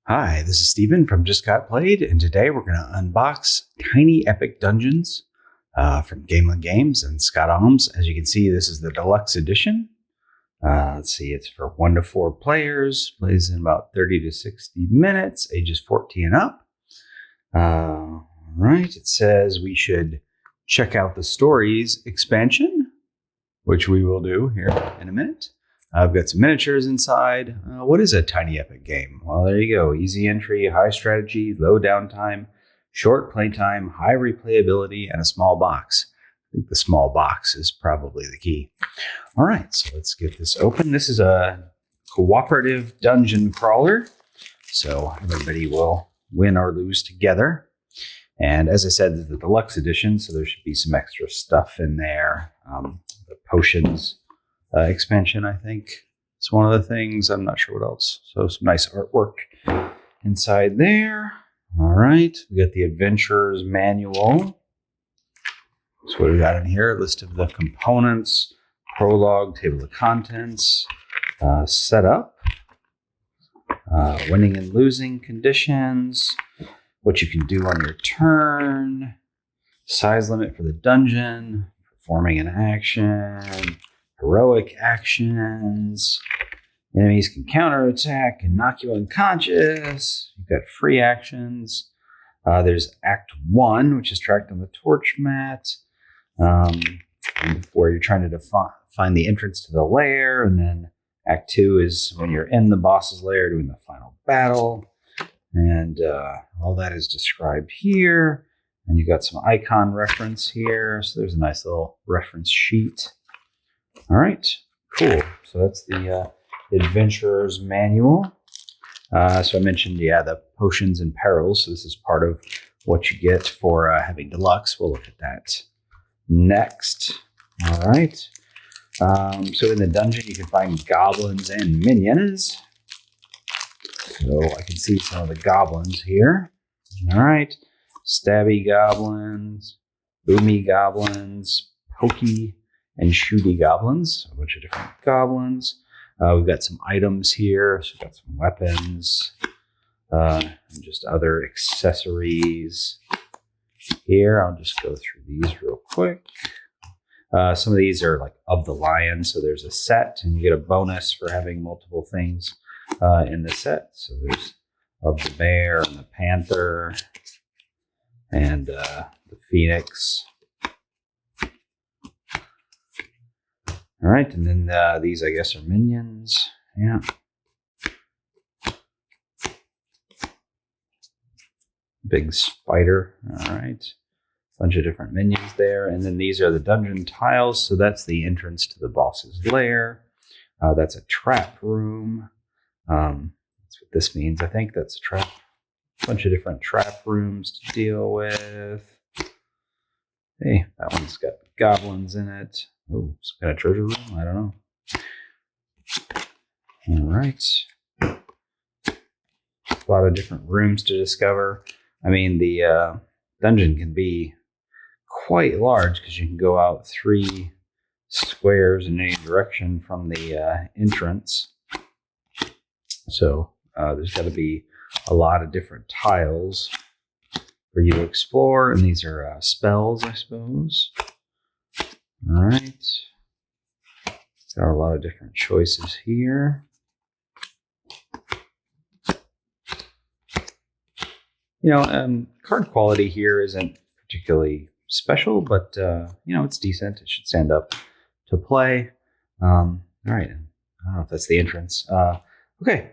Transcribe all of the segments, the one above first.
Hi, this is Steven from Just Got Played, and today we're going to unbox Tiny Epic Dungeons from Gamelyn Games and Scott Almes. As you can see, this is the Deluxe Edition. Let's see, it's for 1 to 4 players, plays in about 30 to 60 minutes, ages 14 and up. Right, it says we should check out the Stories expansion, which we will do here in a minute. I've got some miniatures inside. What is a Tiny Epic game? Well, there you go. Easy entry, high strategy, low downtime, short playtime, high replayability, and a small box. I think the small box is probably the key. All right, so let's get this open. This is a cooperative dungeon crawler, so everybody will win or lose together. And as I said, this is the deluxe edition, so there should be some extra stuff in there. The potions expansion, I think, is one of the things. I'm not sure what else. So some nice artwork inside there. All right, we got the Adventurer's Manual. So what we got in here, a list of the components, prologue, table of contents, setup, winning and losing conditions, what you can do on your turn, size limit for the dungeon, performing an action, heroic actions, enemies can counterattack and knock you unconscious. You've got free actions. There's Act 1, which is tracked on the torch mat, where you're trying to find the entrance to the lair. And then Act 2 is when you're in the boss's lair doing the final battle. And all that is described here. And you've got some icon reference here. So there's a nice little reference sheet. All right, cool. So that's the Adventurer's Manual. So I mentioned, the Potions and Perils. So this is part of what you get for having Deluxe. We'll look at that next. All right. So in the dungeon, you can find goblins and minions. So I can see some of the goblins here. All right. Stabby goblins, boomy goblins, pokey and shooty goblins, a bunch of different goblins. We've got some items here. So we've got some weapons, and just other accessories here. I'll just go through these real quick. Some of these are like of the lion. So there's a set and you get a bonus for having multiple things in the set. So there's of the bear and the panther and the phoenix. All right, and then these, I guess, are minions. Yeah. Big spider. All right. Bunch of different minions there. And then these are the dungeon tiles. So that's the entrance to the boss's lair. That's a trap room. That's what this means. I think that's a trap. Bunch of different trap rooms to deal with. Hey, that one's got goblins in it. Oh, some kind of treasure room? I don't know. All right. A lot of different rooms to discover. I mean, the dungeon can be quite large because you can go out 3 squares in any direction from the entrance. So there's got to be a lot of different tiles for you to explore. And these are spells, I suppose. All right. Got a lot of different choices here. Card quality here isn't particularly special, but, it's decent. It should stand up to play. All right. I don't know if that's the entrance. Okay.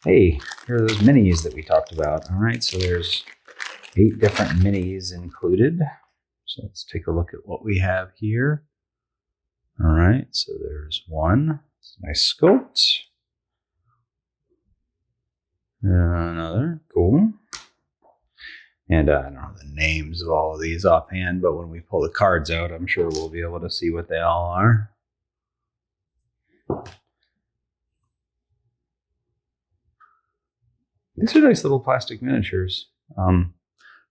Hey, here are those minis that we talked about. All right. So there's 8 different minis included. So let's take a look at what we have here. All right, so there's one. Nice sculpt. Another, cool. And I don't know the names of all of these offhand, but when we pull the cards out, I'm sure we'll be able to see what they all are. These are nice little plastic miniatures. I'm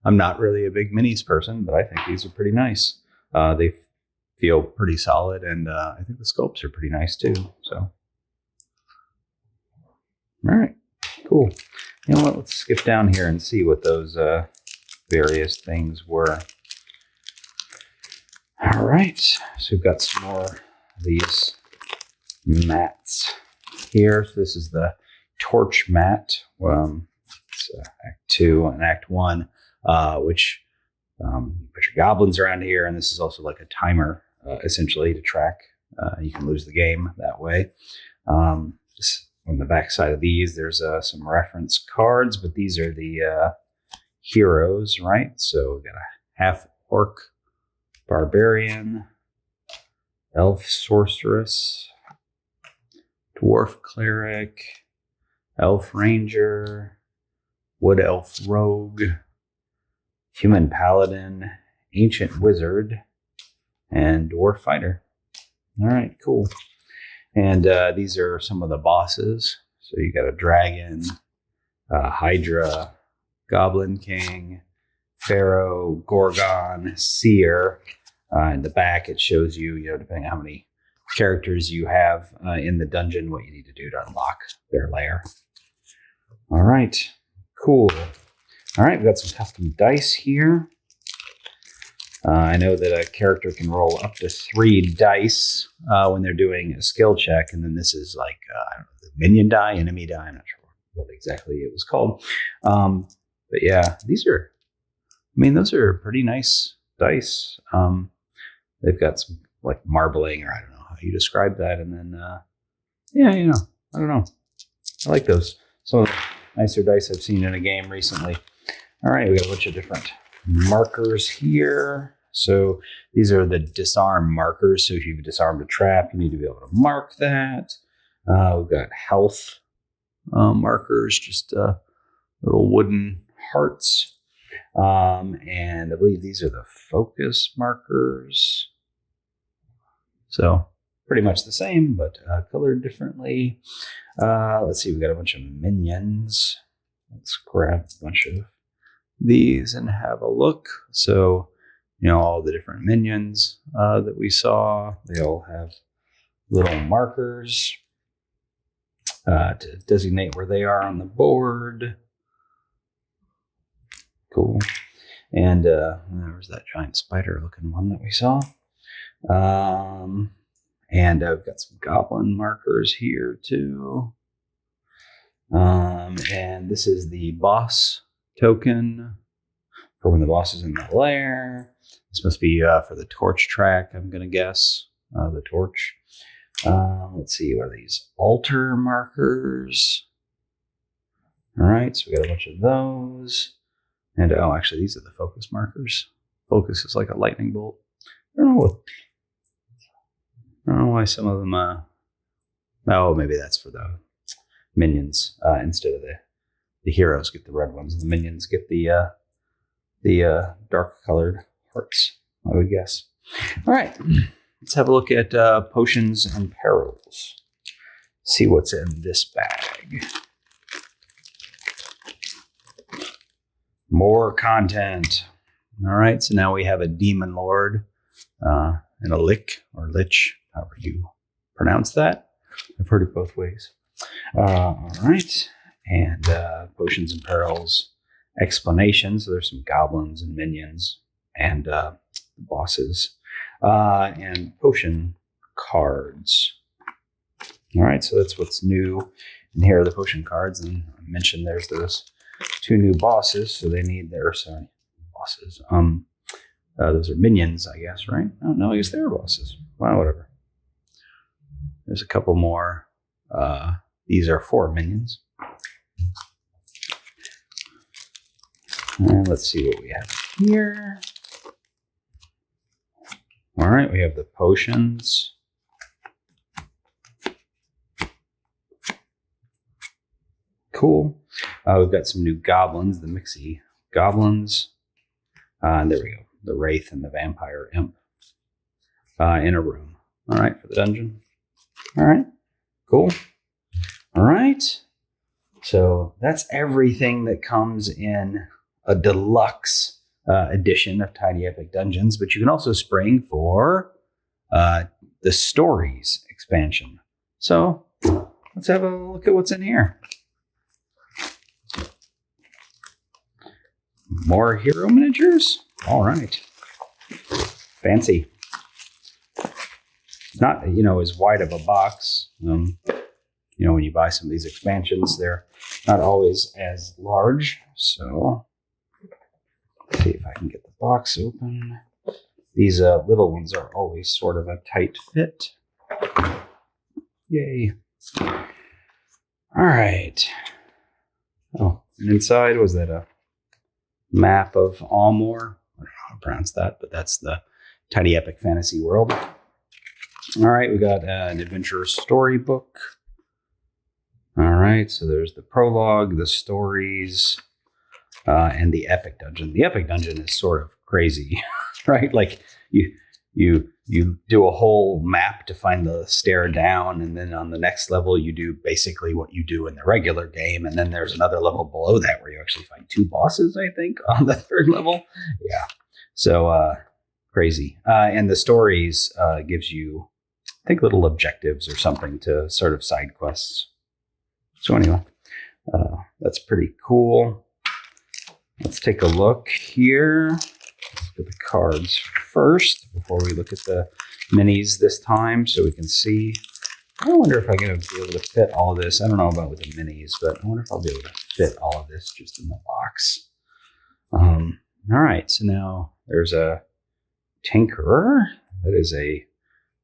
not really a big minis person, but I think these are pretty nice. They feel pretty solid, and I think the sculpts are pretty nice too. So, all right, cool. cool. You know what? Let's skip down here and see what those various things were. All right, so we've got some more of these mats here. So this is the torch mat. It's Act 2 and Act 1, which you put your goblins around here, and this is also like a timer, essentially, to track. You can lose the game that way. On the back side of these, there's some reference cards, but these are the heroes, right? So we've got a half orc barbarian, elf sorceress, dwarf cleric, elf ranger, wood elf rogue, human paladin, ancient wizard, and dwarf fighter. All right, cool. And these are some of the bosses. So you got a dragon, hydra, goblin king, pharaoh, gorgon, seer. In the back, it shows you, depending on how many characters you have in the dungeon, what you need to do to unlock their lair. All right, cool. All right, we've got some custom dice here. I know that a character can roll up to 3 dice when they're doing a skill check, and then this is like, I don't know, the minion die, enemy die. I'm not sure what exactly it was called. But yeah, those are pretty nice dice. They've got some like marbling, or I don't know how you describe that. And then, I don't know. I like those. Some of the nicer dice I've seen in a game recently. All right, we got a bunch of different markers here. So these are the disarm markers. So if you've disarmed a trap, you need to be able to mark that. We've got health markers, just little wooden hearts. And I believe these are the focus markers. So pretty much the same, but colored differently. Let's see, we've got a bunch of minions. Let's grab a bunch of these and have a look. So, all the different minions that we saw, they all have little markers to designate where they are on the board. Cool. And there was that giant spider looking one that we saw. And I've got some goblin markers here too. And this is the boss token for when the boss is in the lair. This must be for the torch track, I'm going to guess. The torch. Let's see, what are these? Altar markers. All right, so we got a bunch of those. And actually, these are the focus markers. Focus is like a lightning bolt. I don't know why some of them. Maybe that's for the minions instead of the heroes get the red ones, and the minions get the dark colored hearts, I would guess. All right, let's have a look at Potions and Perils. See what's in this bag. More content. All right, so now we have a demon lord and a lich, or lich, however you pronounce that. I've heard it both ways. All right, and Potions and Perils explanation. So there's some goblins and minions and bosses and potion cards. All right, so that's what's new. And here are the potion cards. And I mentioned there's those 2 new bosses, so they need bosses. Those are minions, I guess, right? Oh, no, I guess they're bosses. Well, whatever. There's a couple more. These are 4 minions. And let's see what we have here. All right, we have the potions. Cool. We've got some new goblins, the Mixie goblins. And there we go. The Wraith and the Vampire Imp in a room. All right, for the dungeon. All right, cool. All right. So that's everything that comes in a deluxe edition of Tiny Epic Dungeons, but you can also spring for the Stories expansion. So let's have a look at what's in here. more hero miniatures. All right. Fancy. It's not, as wide of a box. When you buy some of these expansions, they're not always as large. So let's see if I can get the box open. These little ones are always sort of a tight fit. Yay. All right. Oh, and inside, was that a map of Almore? I don't know how to pronounce that, but that's the tiny epic fantasy world. All right, we got an adventure storybook. All right, so there's the prologue, the stories, and the epic dungeon. The epic dungeon is sort of crazy, right? Like you do a whole map to find the stair down, and then on the next level you do basically what you do in the regular game, and then there's another level below that where you actually find 2 bosses, I think, on the 3rd level. Yeah, so crazy. And the stories gives you, I think, little objectives or something to sort of side quests. So anyway, that's pretty cool. Let's take a look here. Let's look at the cards first before we look at the minis this time so we can see. I wonder if I'm going to be able to fit all of this. I don't know about with the minis, but I wonder if I'll be able to fit all of this just in the box. All right, so now there's a Tinkerer. That is a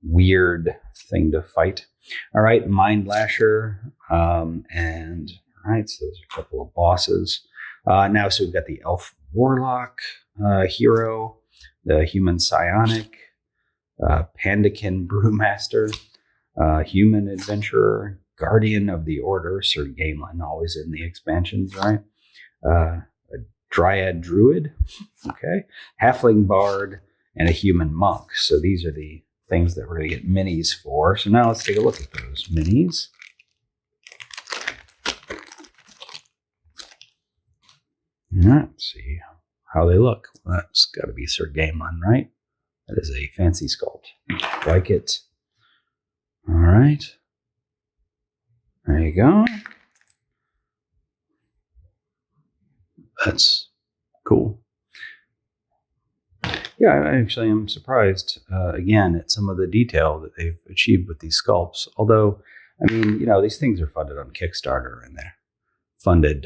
weird thing to fight. All right, Mind Lasher, and all right, so there's a couple of bosses. Now, so we've got the Elf Warlock hero, the Human Psionic, Pandakin Brewmaster, Human Adventurer, Guardian of the Order, Sir Gamelyn, always in the expansions, right? A Dryad Druid, okay, Halfling Bard, and a Human Monk. So these are the things that we're going to get minis for. So now let's take a look at those minis. Let's see how they look. Well, that's got to be Sir Gamelyn, right? That is a fancy sculpt. Like it. All right. There you go. That's cool. Yeah, I actually am surprised, again, at some of the detail that they've achieved with these sculpts. Although, I mean, these things are funded on Kickstarter, and they're funded,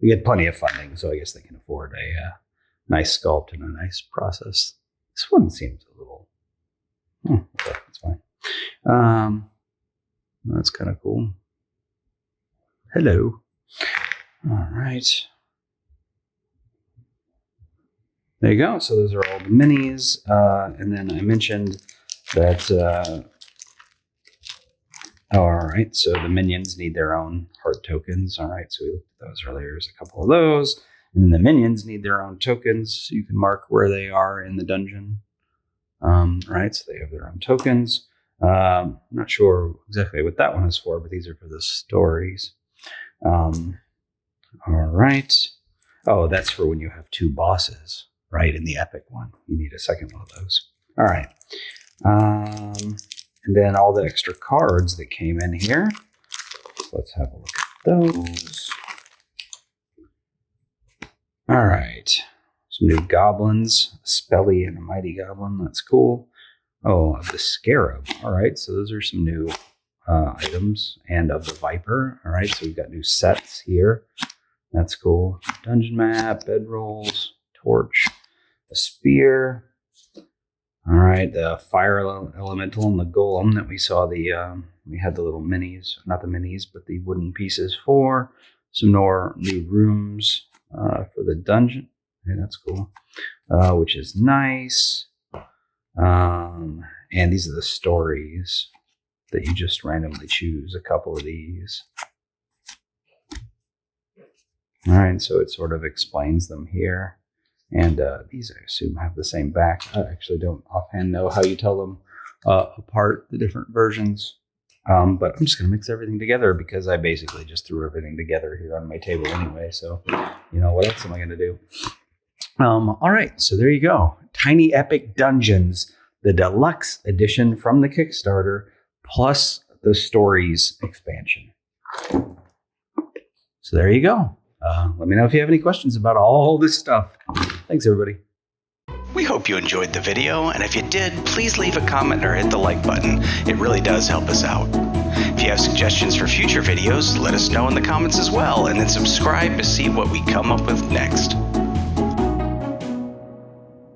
we get plenty of funding, so I guess they can afford a nice sculpt and a nice process. This one seems a little, okay, that's fine. That's kind of cool. Hello. All right. There you go. So those are all the minis. And then I mentioned that, all right, so the minions need their own heart tokens. All right, so we looked at those earlier. There's a couple of those. And then the minions need their own tokens. So you can mark where they are in the dungeon. Right, so they have their own tokens. I'm not sure exactly what that one is for, but these are for the stories. All right. Oh, that's for when you have 2 bosses. Right, in the epic one. You need a second one of those. All right. And then all the extra cards that came in here. Let's have a look at those. All right. Some new goblins. A Spelly and a Mighty Goblin. That's cool. Oh, the Scarab. All right. So those are some new items. And of the Viper. All right. So we've got new sets here. That's cool. Dungeon map, bedrolls, torch. A spear. All right, the fire elemental and the golem that we saw. We had the little minis, not the minis, but the wooden pieces for. Some more new rooms for the dungeon. Hey, that's cool, which is nice. And these are the stories that you just randomly choose. A couple of these. All right, so it sort of explains them here. And these, I assume, have the same back. I actually don't offhand know how you tell them apart, the different versions. But I'm just going to mix everything together because I basically just threw everything together here on my table anyway. So, what else am I going to do? All right, so there you go. Tiny Epic Dungeons, the deluxe edition from the Kickstarter, plus the Stories expansion. So there you go. Let me know if you have any questions about all this stuff. Thanks, everybody. We hope you enjoyed the video, and if you did, please leave a comment or hit the like button. It really does help us out. If you have suggestions for future videos, let us know in the comments as well, and then subscribe to see what we come up with next.